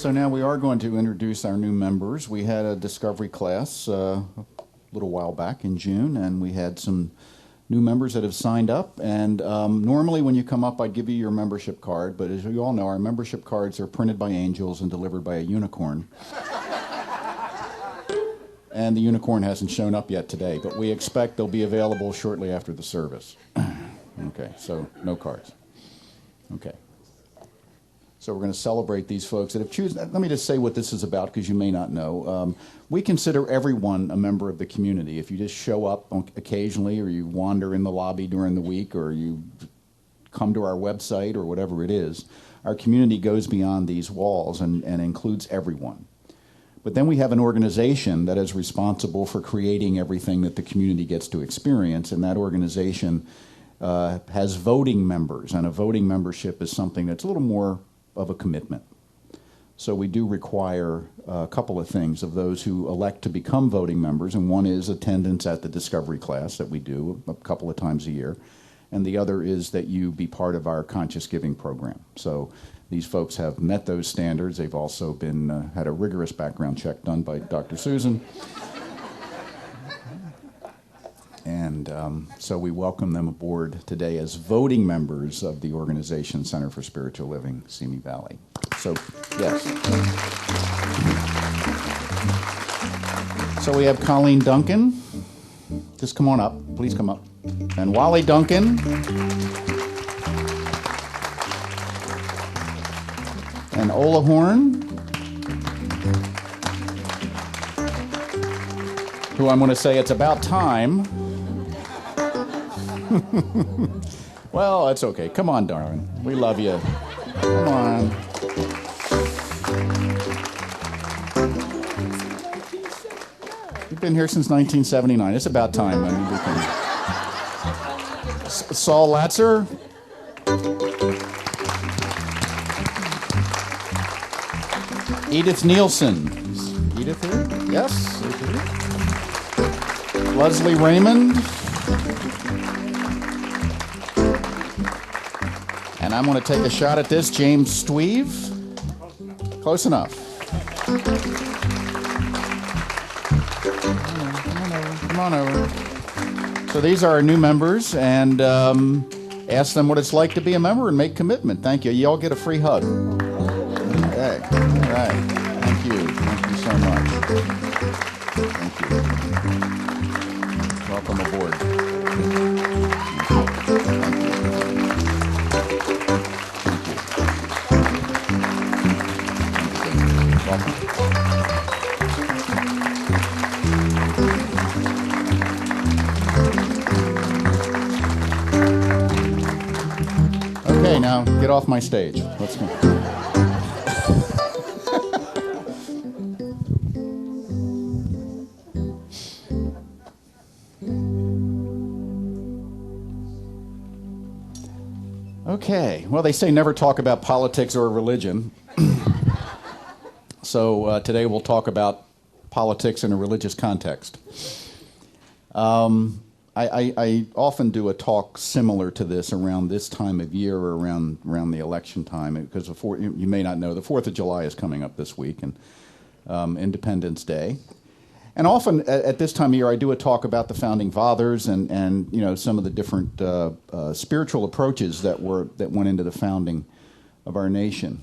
So now we are going to introduce our new members. We had a discovery class a little while back in June, and we had some new members that have signed up. And normally when you come up, I'd give you your membership card, but as you all know, our membership cards are printed by angels and delivered by a unicorn. And the unicorn hasn't shown up yet today, but we expect they'll be available shortly after the service. Okay, so no cards. Okay. So we're going to celebrate these folks that have chosen. Let me just say what this is about, because you may not know. We consider everyone a member of the community. If you just show up occasionally, or you wander in the lobby during the week, or you come to our website, or whatever it is, our community goes beyond these walls and includes everyone. But then we have an organization that is responsible for creating everything that the community gets to experience, and that organization has voting members, and a voting membership is something that's a little more of a commitment. So we do require a couple of things of those who elect to become voting members, and one is attendance at the discovery class that we do a couple of times a year, and the other is that you be part of our conscious giving program. So these folks have met those standards. They've also been had a rigorous background check done by Dr. Susan. And so we welcome them aboard today as voting members of the organization Center for Spiritual Living, Simi Valley. So, yes. So we have Colleen Duncan. Just come on up. Please come up. And Wally Duncan. And Ola Horn, who I'm going to say it's about time. Well, that's okay. Come on, darling. We love you. Come on. You've been here since 1979. It's about time. I mean, we can... Saul Latzer. Edith Nielsen. Is Edith here? Yes. Leslie Raymond. And I'm going to take a shot at this. James Stweeve. Close enough. Come on over. So these are our new members, and ask them what it's like to be a member and make commitment. Thank you. You all get a free hug. Okay. All right. Thank you. Thank you so much. Thank you. Welcome aboard. Welcome. Okay, now get off my stage. Let's go. Okay, well, they say never talk about politics or religion. So today we'll talk about politics in a religious context. I often do a talk similar to this around this time of year, or around the election time, because you may not know, the 4th of July is coming up this week, and Independence Day. And often at this time of year, I do a talk about the Founding Fathers and you know, some of the different spiritual approaches that went into the founding of our nation.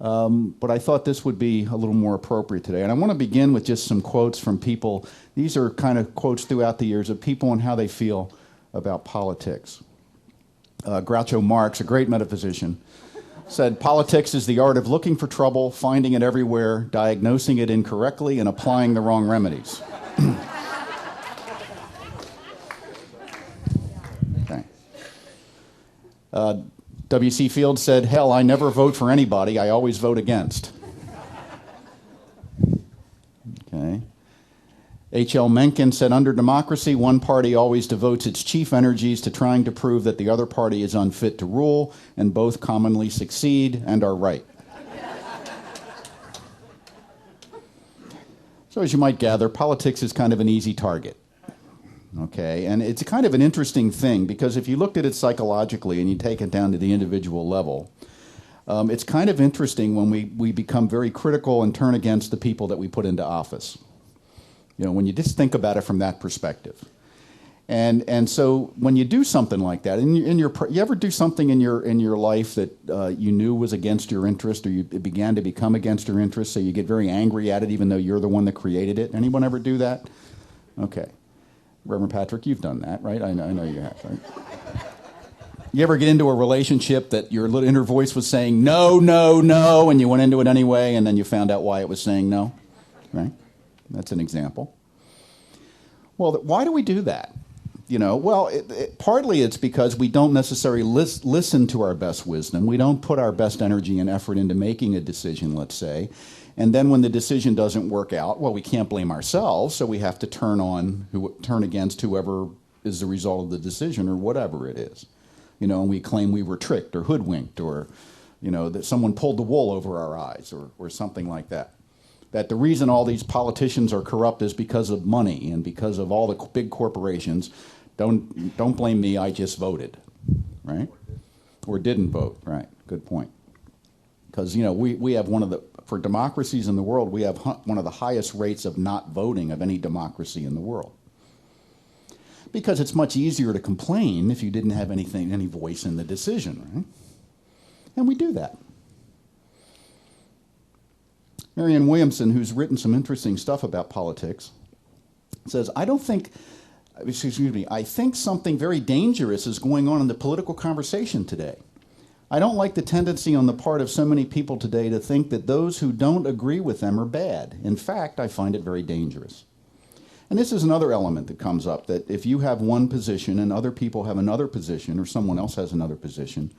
But I thought this would be a little more appropriate today. And I want to begin with just some quotes from people. These are kind of quotes throughout the years of people and how they feel about politics. Groucho Marx, a great metaphysician, said, "Politics is the art of looking for trouble, finding it everywhere, diagnosing it incorrectly, and applying the wrong remedies." Okay. W.C. Fields said, "Hell, I never vote for anybody. I always vote against." Okay. H.L. Mencken said, "Under democracy, one party always devotes its chief energies to trying to prove that the other party is unfit to rule, and both commonly succeed and are right." So as you might gather, politics is kind of an easy target. Okay, and it's kind of an interesting thing, because if you looked at it psychologically and you take it down to the individual level, It's kind of interesting when we become very critical and turn against the people that we put into office. When you just think about it from that perspective. And so when you do something like that, you ever do something in your life that you knew was against your interest, or it began to become against your interest, so you get very angry at it even though you're the one that created it? Anyone ever do that? Okay. Reverend Patrick, you've done that, right? I know you have, right? You ever get into a relationship that your little inner voice was saying no, no, no, and you went into it anyway, and then you found out why it was saying no? Right? That's an example. Well, why do we do that? Partly it's because we don't necessarily listen to our best wisdom. We don't put our best energy and effort into making a decision, let's say. And then when the decision doesn't work out, well, we can't blame ourselves, so we have to turn against whoever is the result of the decision or whatever it is. And we claim we were tricked or hoodwinked, or, that someone pulled the wool over our eyes, or something like that. That the reason all these politicians are corrupt is because of money and because of all the big corporations. Don't blame me, I just voted, right? Or didn't vote, right? Good point. Because, we have for democracies in the world, we have one of the highest rates of not voting of any democracy in the world. Because it's much easier to complain if you didn't have any voice in the decision, right? And we do that. Marianne Williamson, who's written some interesting stuff about politics, says, I think something very dangerous is going on in the political conversation today. I don't like the tendency on the part of so many people today to think that those who don't agree with them are bad. In fact, I find it very dangerous. And this is another element that comes up, that if you have one position and other people have another position, or someone else has another position,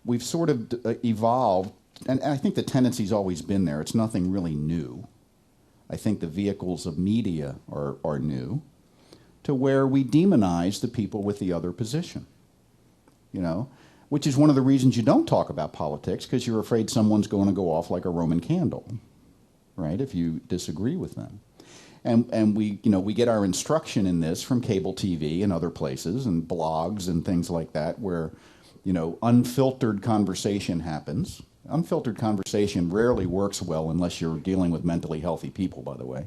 we've sort of evolved, and I think the tendency's always been there. It's nothing really new. I think the vehicles of media are new, to where we demonize the people with the other position, which is one of the reasons you don't talk about politics, because you're afraid someone's going to go off like a Roman candle, right, if you disagree with them. And we get our instruction in this from cable TV and other places and blogs and things like that, where, unfiltered conversation happens. Unfiltered conversation rarely works well unless you're dealing with mentally healthy people, by the way.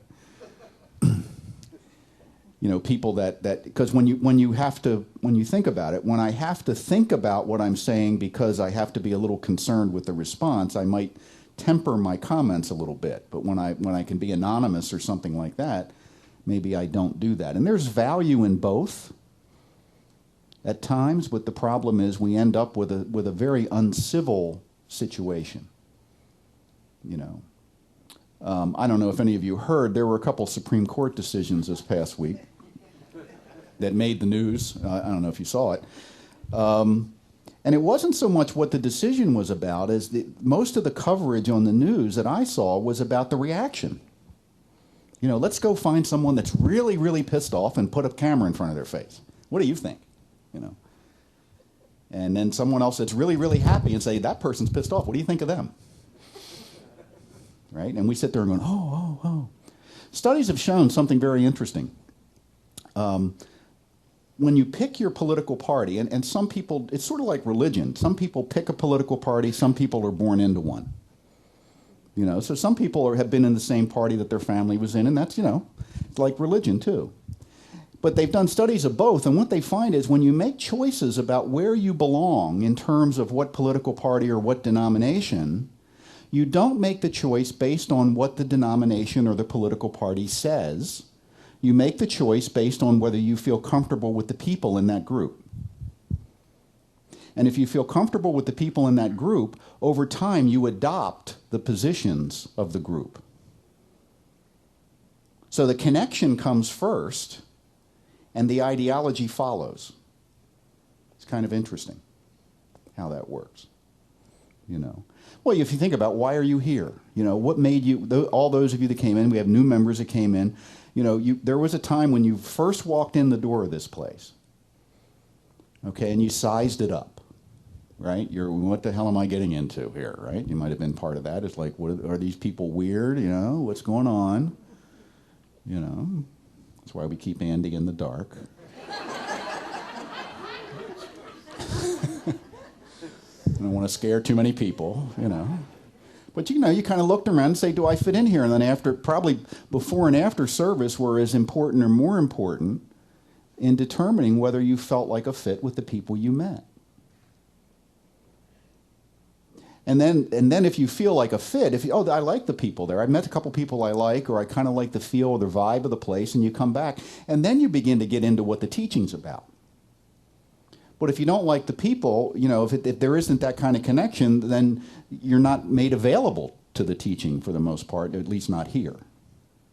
People that because when you think about it, when I have to think about what I'm saying because I have to be a little concerned with the response, I might temper my comments a little bit. But when I can be anonymous or something like that, maybe I don't do that. And there's value in both at times, but the problem is we end up with a very uncivil situation. I don't know if any of you heard, there were a couple Supreme Court decisions this past week that made the news. I don't know if you saw it. And it wasn't so much what the decision was about as most of the coverage on the news that I saw was about the reaction. Let's go find someone that's really, really pissed off and put a camera in front of their face. What do you think? And then someone else that's really, really happy and say, that person's pissed off. What do you think of them? Right? And we sit there and go, oh. Studies have shown something very interesting. When you pick your political party, and some people, it's sort of like religion. Some people pick a political party, some people are born into one. So some people have been in the same party that their family was in, and that's, it's like religion too. But they've done studies of both, and what they find is when you make choices about where you belong in terms of what political party or what denomination, you don't make the choice based on what the denomination or the political party says. You make the choice based on whether you feel comfortable with the people in that group. And if you feel comfortable with the people in that group, over time you adopt the positions of the group. So the connection comes first, and the ideology follows. It's kind of interesting how that works. Well, if you think about why are you here? What made you, all those of you that came in, we have new members that came in, there was a time when you first walked in the door of this place, okay, and you sized it up, right? What the hell am I getting into here, right? You might have been part of that. It's like, are these people weird? What's going on? That's why we keep Andy in the dark. don't want to scare too many people, you know. But, you know, you kind of looked around and say, do I fit in here? And then after, probably before and after service were as important or more important in determining whether you felt like a fit with the people you met. And then if you feel like a fit, if you, oh, I like the people there. I met a couple people I like, or I kind of like the feel or the vibe of the place, and you come back. And then you begin to get into what the teaching's about. But if you don't like the people, you know, if there isn't that kind of connection, then you're not made available to the teaching for the most part, at least not here,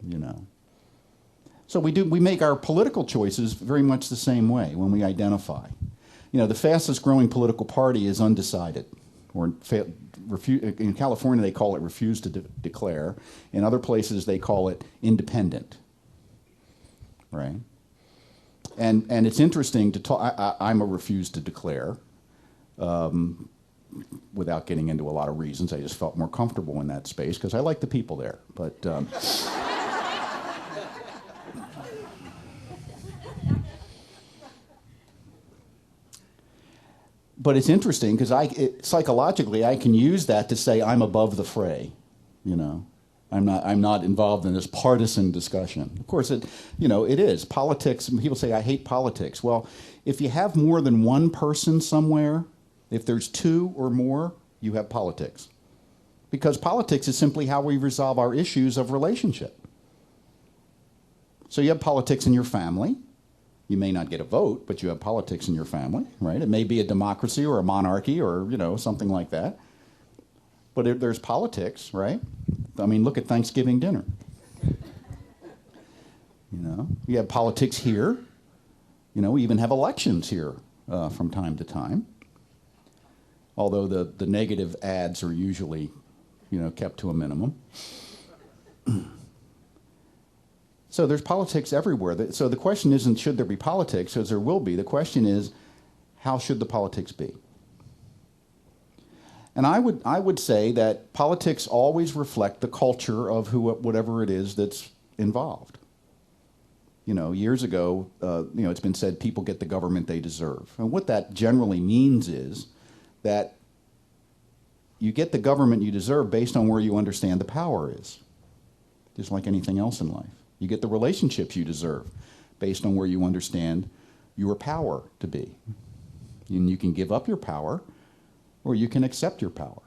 you know. So we make our political choices very much the same way when we identify. You know, the fastest growing political party is undecided. Or in California, they call it refuse to declare. In other places, they call it independent, right? And it's interesting to talk. I'm a refuse to declare, without getting into a lot of reasons. I just felt more comfortable in that space because I like the people there. But but it's interesting because psychologically I can use that to say I'm above the fray, you know. I'm not involved in this partisan discussion. Of course, it is. Politics, people say, I hate politics. Well, if you have more than one person somewhere, if there's two or more, you have politics. Because politics is simply how we resolve our issues of relationship. So you have politics in your family. You may not get a vote, but you have politics in your family, right? It may be a democracy or a monarchy or, you know, something like that. But there's politics, right? I mean, look at Thanksgiving dinner. You know, you have politics here. You know, we even have elections here from time to time. Although the negative ads are usually, you know, kept to a minimum. So there's politics everywhere. So the question isn't should there be politics, as there will be. The question is, how should the politics be? And I would say that politics always reflect the culture of whatever it is that's involved. You know, years ago, you know, it's been said people get the government they deserve. And what that generally means is that you get the government you deserve based on where you understand the power is, just like anything else in life. You get the relationships you deserve based on where you understand your power to be. And you can give up your power, or you can accept your power.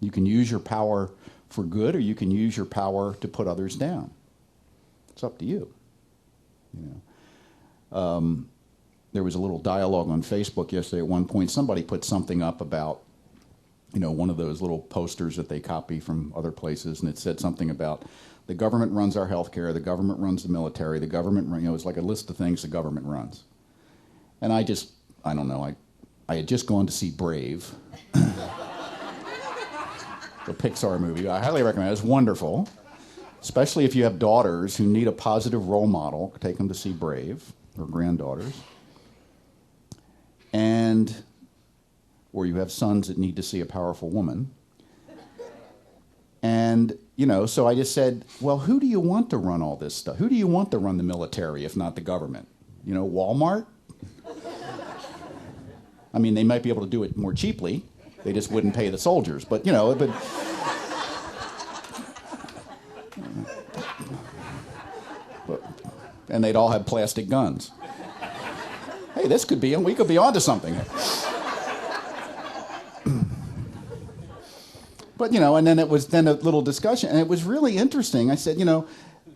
You can use your power for good, or you can use your power to put others down. It's up to you. You know, there was a little dialogue on Facebook yesterday. At one point, somebody put something up about, you know, one of those little posters that they copy from other places, and it said something about the government runs our health care, the government runs the military, the government, you know, it's like a list of things the government runs. And I don't know, I had just gone to see Brave, the Pixar movie. I highly recommend it. It's wonderful, especially if you have daughters who need a positive role model. Take them to see Brave, or granddaughters. Or you have sons that need to see a powerful woman. And, you know, so I just said, well, who do you want to run all this stuff? Who do you want to run the military, if not the government? You know, Walmart? I mean, they might be able to do it more cheaply. They just wouldn't pay the soldiers. But, you know, and they'd all have plastic guns. Hey, we could be onto something. But, you know, and then it was a little discussion, and it was really interesting. I said, you know,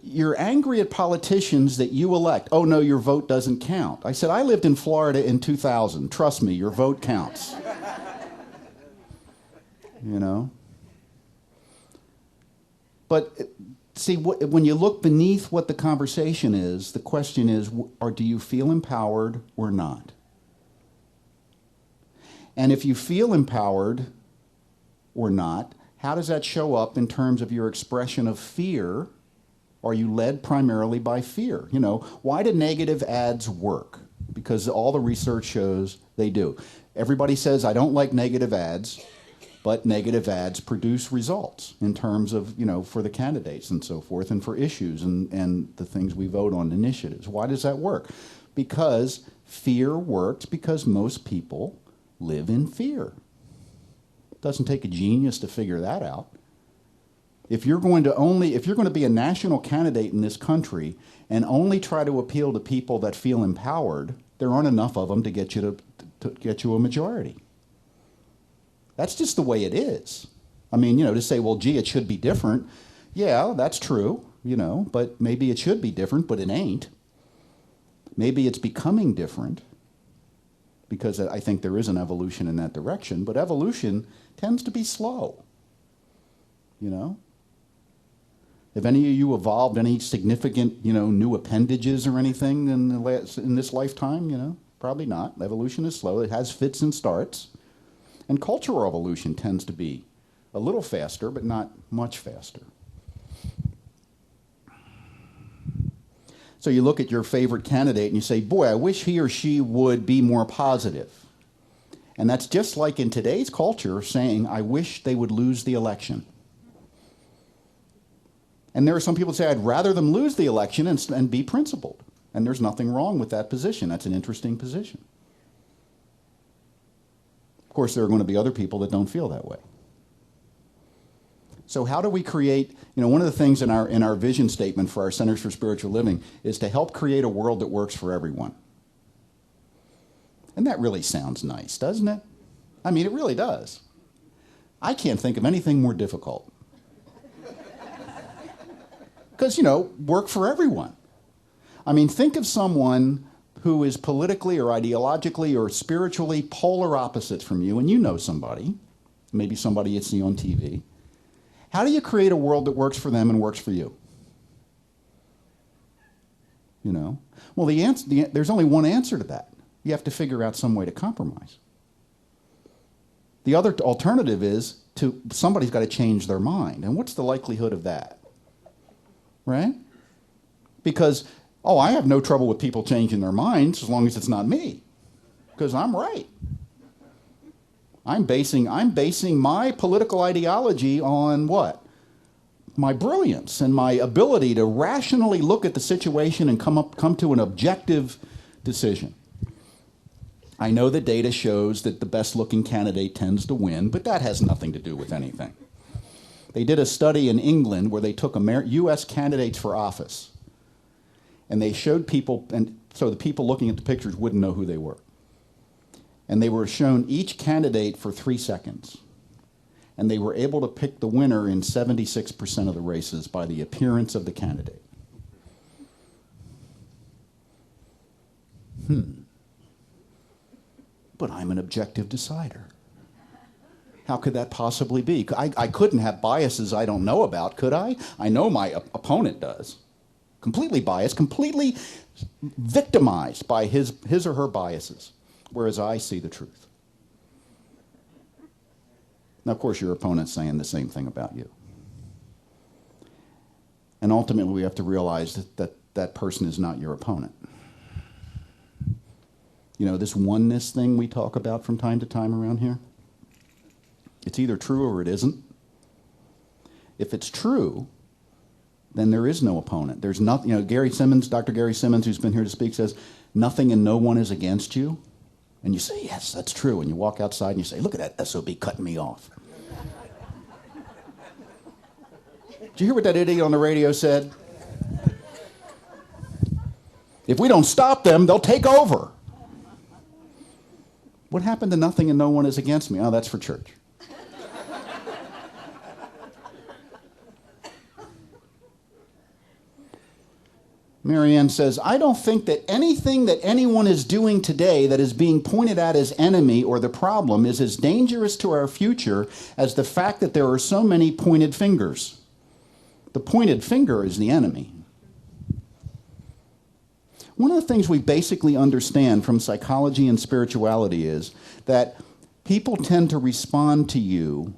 you're angry at politicians that you elect. Oh, no, your vote doesn't count. I said, I lived in Florida in 2000. Trust me, your vote counts. You know? But, see, when you look beneath what the conversation is, the question is, do you feel empowered or not? And if you feel empowered or not, how does that show up in terms of your expression of fear? Are you led primarily by fear? You know, why do negative ads work? Because all the research shows they do. Everybody says, I don't like negative ads, but negative ads produce results in terms of, you know, for the candidates and so forth, and for issues and the things we vote on, initiatives. Why does that work? Because fear works because most people live in fear. Doesn't take a genius to figure that out. If you're going to be a national candidate in this country and only try to appeal to people that feel empowered, there aren't enough of them to get you a majority. That's just the way it is. I mean, to say, well, gee, it should be different. Yeah, that's true, but maybe it should be different, but it ain't. Maybe it's becoming different, because I think there is an evolution in that direction, but evolution tends to be slow, If any of you evolved any significant, new appendages or anything in this lifetime, probably not. Evolution is slow. It has fits and starts. And cultural evolution tends to be a little faster, but not much faster. So you look at your favorite candidate and you say, boy, I wish he or she would be more positive. And that's just like in today's culture saying, I wish they would lose the election. And there are some people who say, I'd rather them lose the election and be principled. And there's nothing wrong with that position. That's an interesting position. Of course, there are going to be other people that don't feel that way. So how do we create, one of the things in our vision statement for our Centers for Spiritual Living is to help create a world that works for everyone. And that really sounds nice, doesn't it? I mean, it really does. I can't think of anything more difficult. Because, work for everyone. I mean, think of someone who is politically or ideologically or spiritually polar opposites from you, and you know somebody, maybe somebody you see on TV. How do you create a world that works for them and works for you? Well, there's only one answer to that. You have to figure out some way to compromise. The other alternative is somebody's got to change their mind. And what's the likelihood of that? Right? Because, I have no trouble with people changing their minds as long as it's not me. Because I'm right. I'm basing my political ideology on what? My brilliance and my ability to rationally look at the situation and come to an objective decision. I know the data shows that the best-looking candidate tends to win, but that has nothing to do with anything. They did a study in England where they took U.S. candidates for office, and they showed people, and so the people looking at the pictures wouldn't know who they were. And they were shown each candidate for 3 seconds. And they were able to pick the winner in 76% of the races by the appearance of the candidate. But I'm an objective decider. How could that possibly be? I couldn't have biases I don't know about, could I? I know my opponent does. Completely biased, completely victimized by his or her biases, whereas I see the truth. Now, of course, your opponent's saying the same thing about you. And ultimately, we have to realize that person is not your opponent. This oneness thing we talk about from time to time around here, it's either true or it isn't. If it's true, then there is no opponent. There's nothing, Dr. Gary Simmons, who's been here to speak, says, nothing and no one is against you. And you say, yes, that's true. And you walk outside and you say, look at that SOB cutting me off. Did you hear what that idiot on the radio said? If we don't stop them, they'll take over. What happened to nothing and no one is against me? Oh, that's for church. Marianne says, I don't think that anything that anyone is doing today that is being pointed at as enemy or the problem is as dangerous to our future as the fact that there are so many pointed fingers. The pointed finger is the enemy. One of the things we basically understand from psychology and spirituality is that people tend to respond to you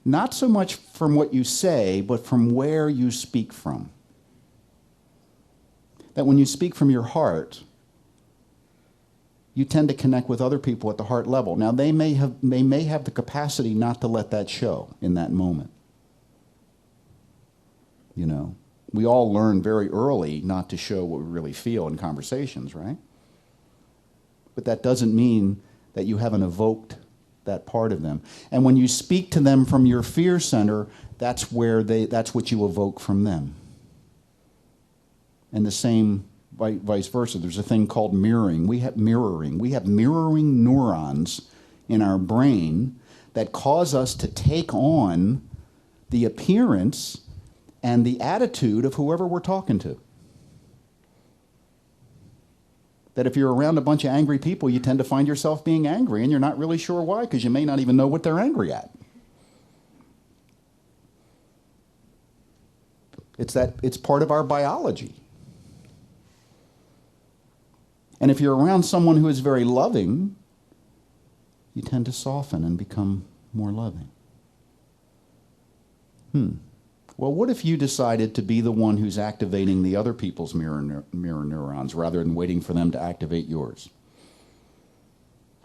not so much from what you say, but from where you speak from. That when you speak from your heart, you tend to connect with other people at the heart level. Now, they may have the capacity not to let that show in that moment. We all learn very early not to show what we really feel in conversations, right? But that doesn't mean that you haven't evoked that part of them. And when you speak to them from your fear center, that's what you evoke from them. And the same vice versa. There's a thing called mirroring. We have mirroring neurons in our brain that cause us to take on the appearance and the attitude of whoever we're talking to. That if you're around a bunch of angry people, you tend to find yourself being angry, and you're not really sure why, because you may not even know what they're angry at. It's part of our biology. And if you're around someone who is very loving, you tend to soften and become more loving. Well, what if you decided to be the one who's activating the other people's mirror neurons rather than waiting for them to activate yours?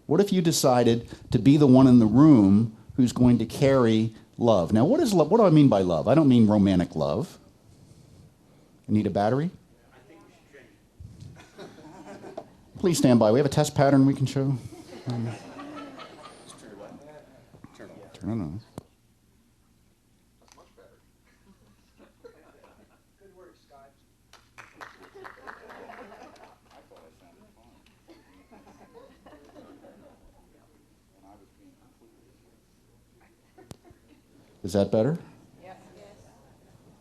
What if you decided to be the one in the room who's going to carry love? Now, what is love? What do I mean by love? I don't mean romantic love. I need a battery? I think we should change it. Please stand by. We have a test pattern we can show. Turn Turn it on. Good work, Scott. Is that better? Yes.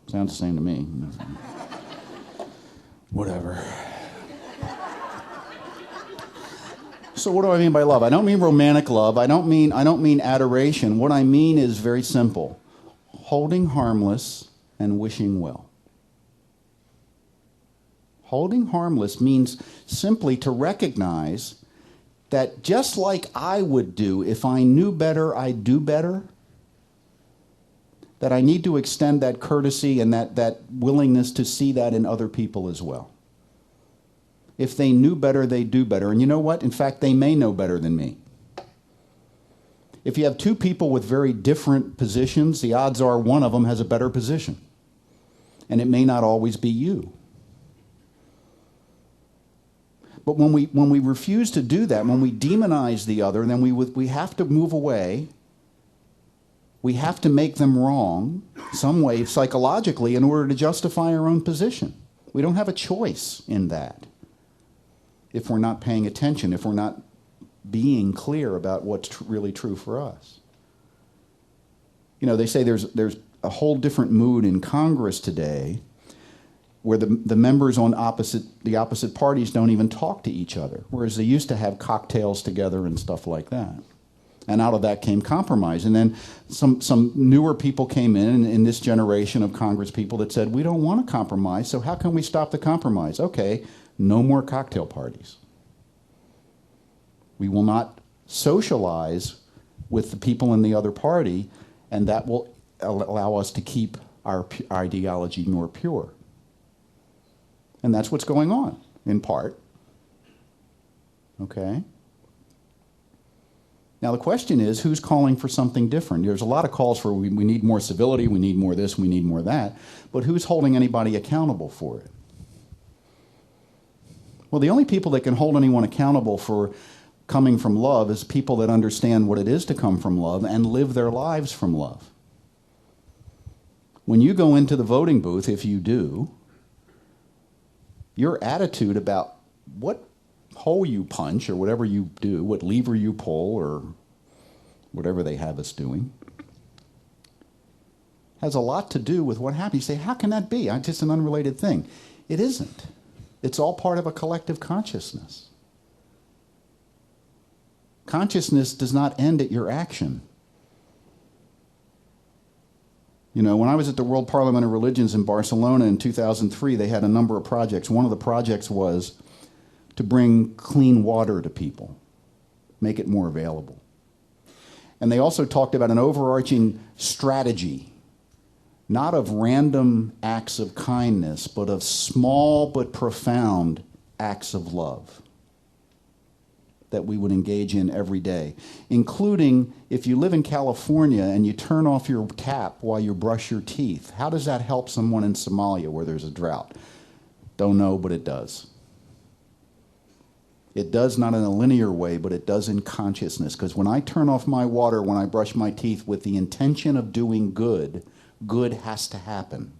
Sounds the same to me. Whatever. So what do I mean by love? I don't mean romantic love. I don't mean adoration. What I mean is very simple. Holding harmless and wishing well. Holding harmless means simply to recognize that just like I would do if I knew better, I'd do better. That I need to extend that courtesy and that willingness to see that in other people as well. If they knew better, they'd do better. And you know what? In fact, they may know better than me. If you have two people with very different positions, the odds are one of them has a better position. And it may not always be you. But when we refuse to do that, when we demonize the other, then we have to move away. We have to make them wrong some way psychologically in order to justify our own position. We don't have a choice in that if we're not paying attention, if we're not being clear about what's really true for us. You know, they say there's a whole different mood in Congress today where the members on the opposite parties don't even talk to each other, whereas they used to have cocktails together and stuff like that. And out of that came compromise. And then some newer people came in this generation of Congress people that said, we don't want to compromise, so how can we stop the compromise? Okay, no more cocktail parties. We will not socialize with the people in the other party, and that will allow us to keep our ideology more pure. And that's what's going on, in part. Okay? Now the question is, who's calling for something different? There's a lot of calls for we need more civility, we need more this, we need more that, but who's holding anybody accountable for it? Well, the only people that can hold anyone accountable for coming from love is people that understand what it is to come from love and live their lives from love. When you go into the voting booth, if you do, your attitude about what hole you punch or whatever you do, what lever you pull or whatever they have us doing, has a lot to do with what happens. You say, how can that be? It's just an unrelated thing. It isn't. It's all part of a collective consciousness. Consciousness does not end at your action. You know, when I was at the World Parliament of Religions in Barcelona in 2003, they had a number of projects. One of the projects was to bring clean water to people, make it more available. And they also talked about an overarching strategy, not of random acts of kindness, but of small but profound acts of love that we would engage in every day, including if you live in California and you turn off your tap while you brush your teeth. How does that help someone in Somalia where there's a drought? Don't know, but it does. It does not in a linear way, but it does in consciousness. Because when I turn off my water, when I brush my teeth with the intention of doing good, good has to happen.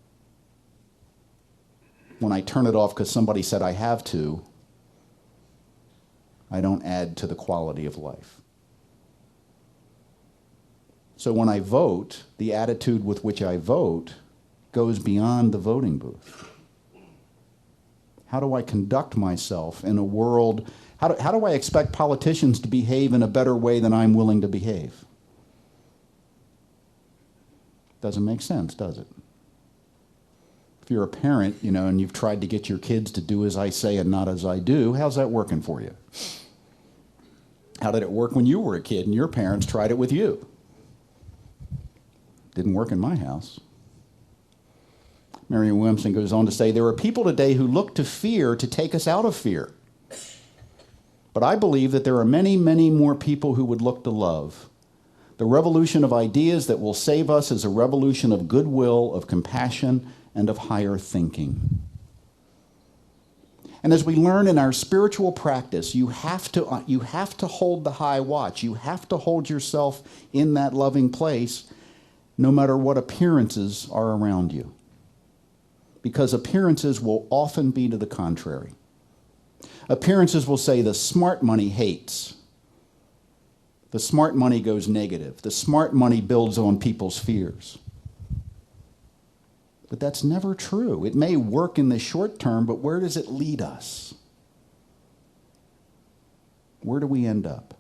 When I turn it off because somebody said I have to, I don't add to the quality of life. So when I vote, the attitude with which I vote goes beyond the voting booth. How do I conduct myself in a world? How do I expect politicians to behave in a better way than I'm willing to behave? Doesn't make sense, does it? If you're a parent, and you've tried to get your kids to do as I say and not as I do, how's that working for you? How did it work when you were a kid and your parents tried it with you? Didn't work in my house. Marianne Williamson goes on to say, there are people today who look to fear to take us out of fear. But I believe that there are many, many more people who would look to love. The revolution of ideas that will save us is a revolution of goodwill, of compassion, and of higher thinking. And as we learn in our spiritual practice, you have to hold the high watch. You have to hold yourself in that loving place, no matter what appearances are around you. Because appearances will often be to the contrary. Appearances will say the smart money hates. The smart money goes negative. The smart money builds on people's fears. But that's never true. It may work in the short term, but where does it lead us? Where do we end up?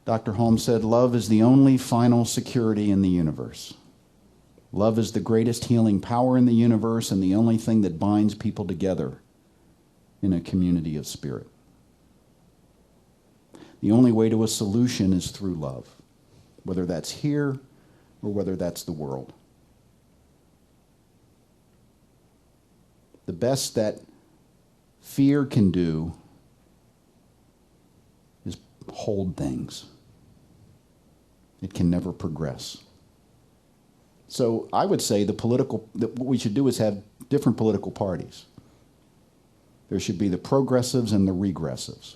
Dr. Holmes said, love is the only final security in the universe. Love is the greatest healing power in the universe and the only thing that binds people together in a community of spirit. The only way to a solution is through love, whether that's here or whether that's the world. The best that fear can do is hold things. It can never progress. So I would say what we should do is have different political parties. There should be the progressives and the regressives.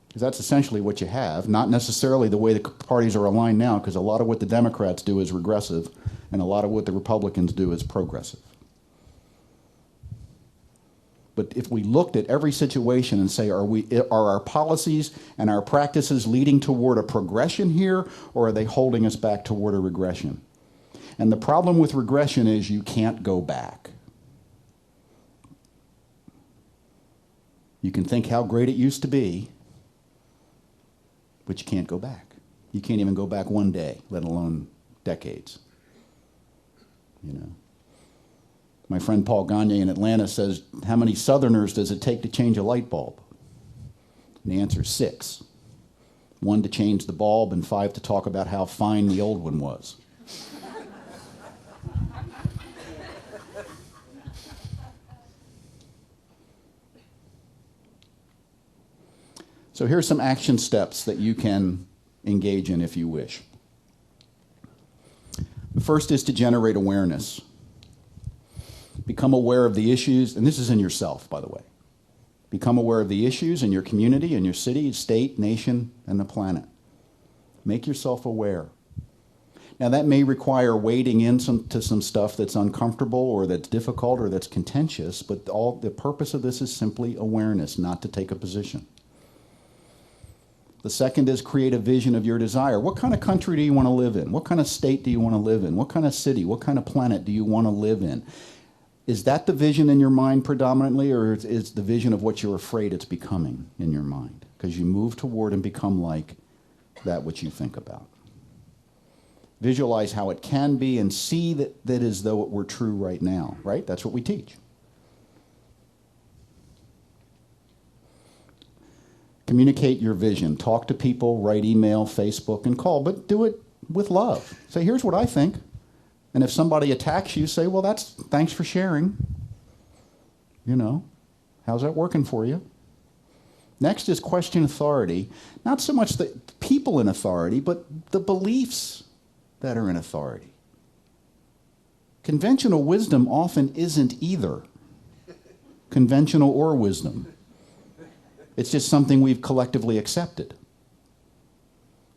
Because that's essentially what you have, not necessarily the way the parties are aligned now, because a lot of what the Democrats do is regressive, and a lot of what the Republicans do is progressive. But if we looked at every situation and say, are our policies and our practices leading toward a progression here, or are they holding us back toward a regression? And the problem with regression is you can't go back. You can think how great it used to be, but you can't go back. You can't even go back one day, let alone decades. My friend Paul Gagne in Atlanta says, how many Southerners does it take to change a light bulb? And the answer is 6. 1 to change the bulb and 5 to talk about how fine the old one was. So here's some action steps that you can engage in if you wish. The first is to generate awareness. Become aware of the issues, and this is in yourself, by the way. Become aware of the issues in your community, in your city, state, nation, and the planet. Make yourself aware. Now, that may require wading into some stuff that's uncomfortable or that's difficult or that's contentious, but the purpose of this is simply awareness, not to take a position. The second is create a vision of your desire. What kind of country do you want to live in? What kind of state do you want to live in? What kind of city? What kind of planet do you want to live in? Is that the vision in your mind predominantly, or is the vision of what you're afraid it's becoming in your mind? Because you move toward and become like that which you think about. Visualize how it can be and see that as though it were true right now, right? That's what we teach. Communicate your vision. Talk to people, write email, Facebook, and call, but do it with love. Say, here's what I think. And if somebody attacks you, say, well, thanks for sharing. How's that working for you? Next is question authority. Not so much the people in authority, but the beliefs that are in authority. Conventional wisdom often isn't either conventional or wisdom. It's just something we've collectively accepted.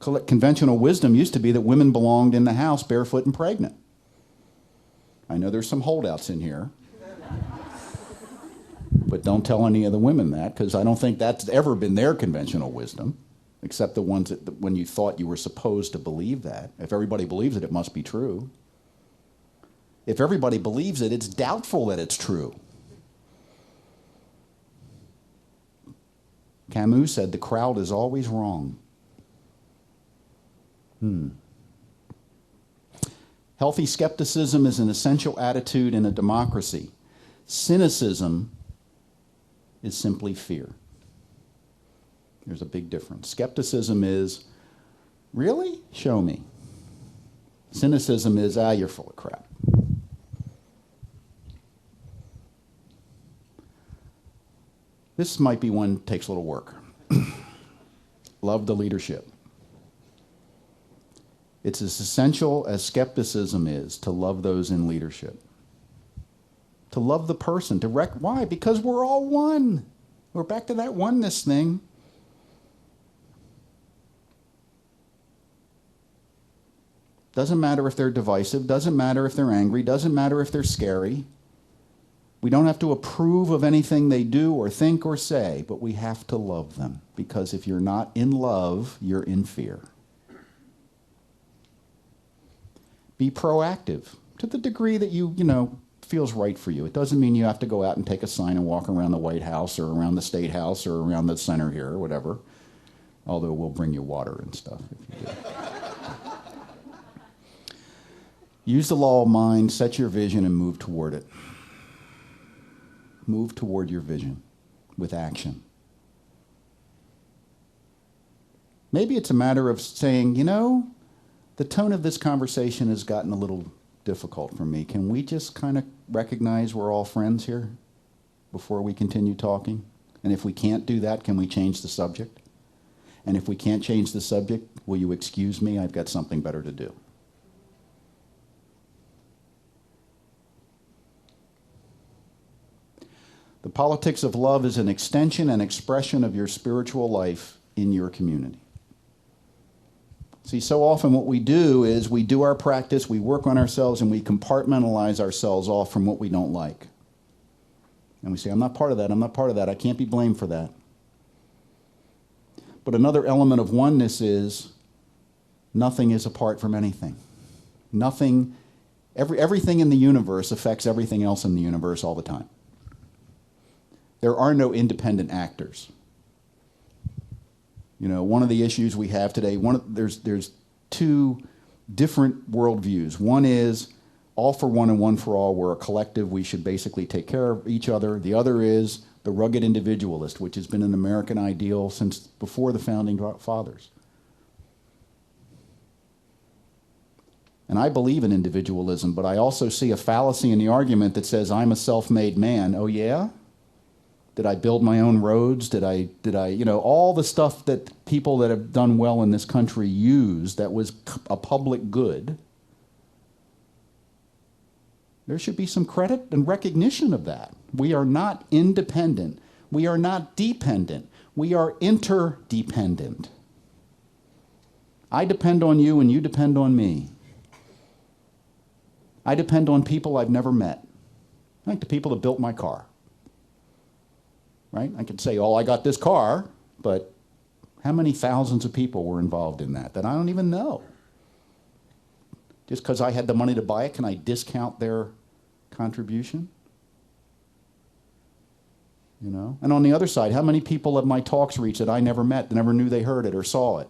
Conventional wisdom used to be that women belonged in the house barefoot and pregnant. I know there's some holdouts in here. But don't tell any of the women that, because I don't think that's ever been their conventional wisdom, except the ones that when you thought you were supposed to believe that. If everybody believes it, it must be true. If everybody believes it, it's doubtful that it's true. Camus said the crowd is always wrong. Healthy skepticism is an essential attitude in a democracy. Cynicism is simply fear. There's a big difference. Skepticism is, really? Show me. Cynicism is, you're full of crap. This might be one that takes a little work. Love the leadership. It's as essential as skepticism is to love those in leadership. To love the person, why? Because we're all one. We're back to that oneness thing. Doesn't matter if they're divisive, doesn't matter if they're angry, doesn't matter if they're scary. We don't have to approve of anything they do or think or say, but we have to love them. Because if you're not in love, you're in fear. Be proactive to the degree that you feels right for you. It doesn't mean you have to go out and take a sign and walk around the White House or around the State House or around the center here or whatever. Although we'll bring you water and stuff if you do. Use the law of mind, set your vision, and move toward it. Move toward your vision with action. Maybe it's a matter of saying, the tone of this conversation has gotten a little difficult for me. Can we just kind of recognize we're all friends here before we continue talking? And if we can't do that, can we change the subject? And if we can't change the subject, will you excuse me? I've got something better to do. The politics of love is an extension and expression of your spiritual life in your community. See, so often what we do is we do our practice, we work on ourselves, and we compartmentalize ourselves off from what we don't like. And we say, I'm not part of that, I'm not part of that, I can't be blamed for that. But another element of oneness is nothing is apart from anything. Everything in the universe affects everything else in the universe all the time. There are no independent actors. One of the issues we have today, there's two different worldviews. One is all for one and one for all. We're a collective. We should basically take care of each other. The other is the rugged individualist, which has been an American ideal since before the founding fathers. And I believe in individualism, but I also see a fallacy in the argument that says I'm a self-made man. Oh, yeah? Did I build my own roads? Did I, all the stuff that people that have done well in this country use that was a public good? There should be some credit and recognition of that. We are not independent. We are not dependent. We are interdependent. I depend on you and you depend on me. I depend on people I've never met. Like the people that built my car. Right? I could say, I got this car, but how many thousands of people were involved in that I don't even know? Just because I had the money to buy it, can I discount their contribution? And on the other side, how many people have my talks reached that I never met, that never knew they heard it or saw it?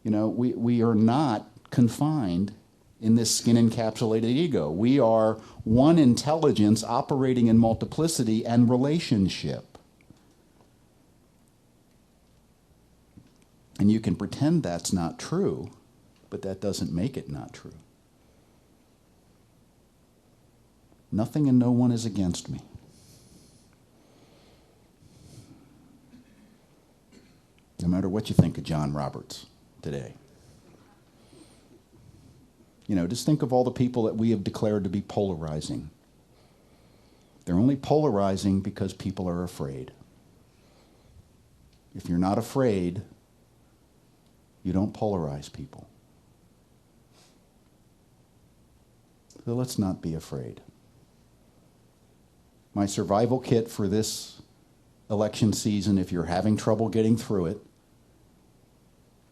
We are not confined in this skin-encapsulated ego. We are one intelligence operating in multiplicity and relationship. And you can pretend that's not true, but that doesn't make it not true. Nothing and no one is against me. No matter what you think of John Roberts today. Just think of all the people that we have declared to be polarizing. They're only polarizing because people are afraid. If you're not afraid, you don't polarize people. So let's not be afraid. My survival kit for this election season, if you're having trouble getting through it,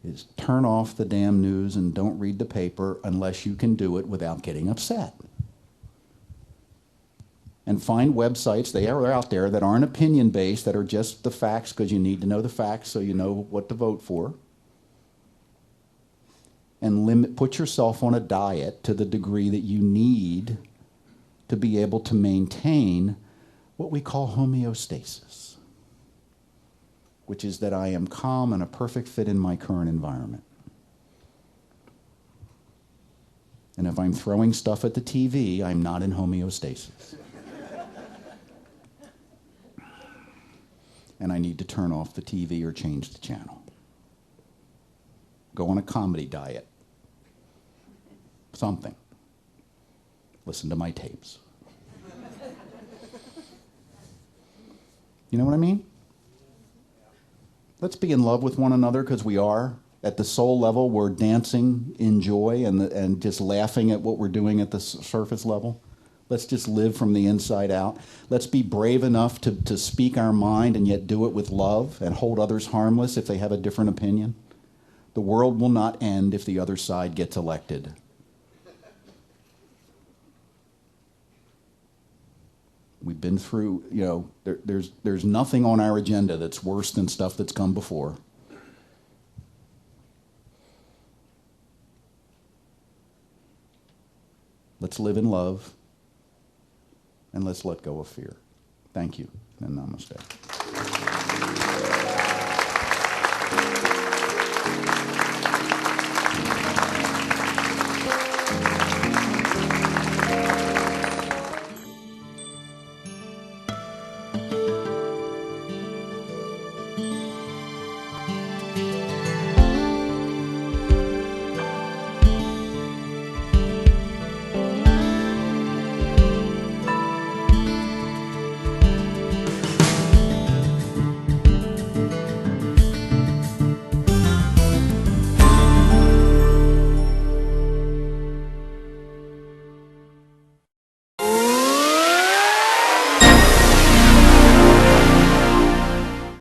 is turn off the damn news and don't read the paper unless you can do it without getting upset. And find websites, they are out there, that aren't opinion-based, that are just the facts, because you need to know the facts so you know what to vote for. And put yourself on a diet to the degree that you need to be able to maintain what we call homeostasis, which is that I am calm and a perfect fit in my current environment. And if I'm throwing stuff at the TV, I'm not in homeostasis. And I need to turn off the TV or change the channel. Go on a comedy diet. Something. Listen to my tapes. You know what I mean? Let's be in love with one another, because we are. At the soul level, we're dancing in joy and just laughing at what we're doing at the surface level. Let's just live from the inside out. Let's be brave enough to speak our mind and yet do it with love and hold others harmless if they have a different opinion. The world will not end if the other side gets elected. We've been through, there's nothing on our agenda that's worse than stuff that's come before. Let's live in love, and let's let go of fear. Thank you, and namaste.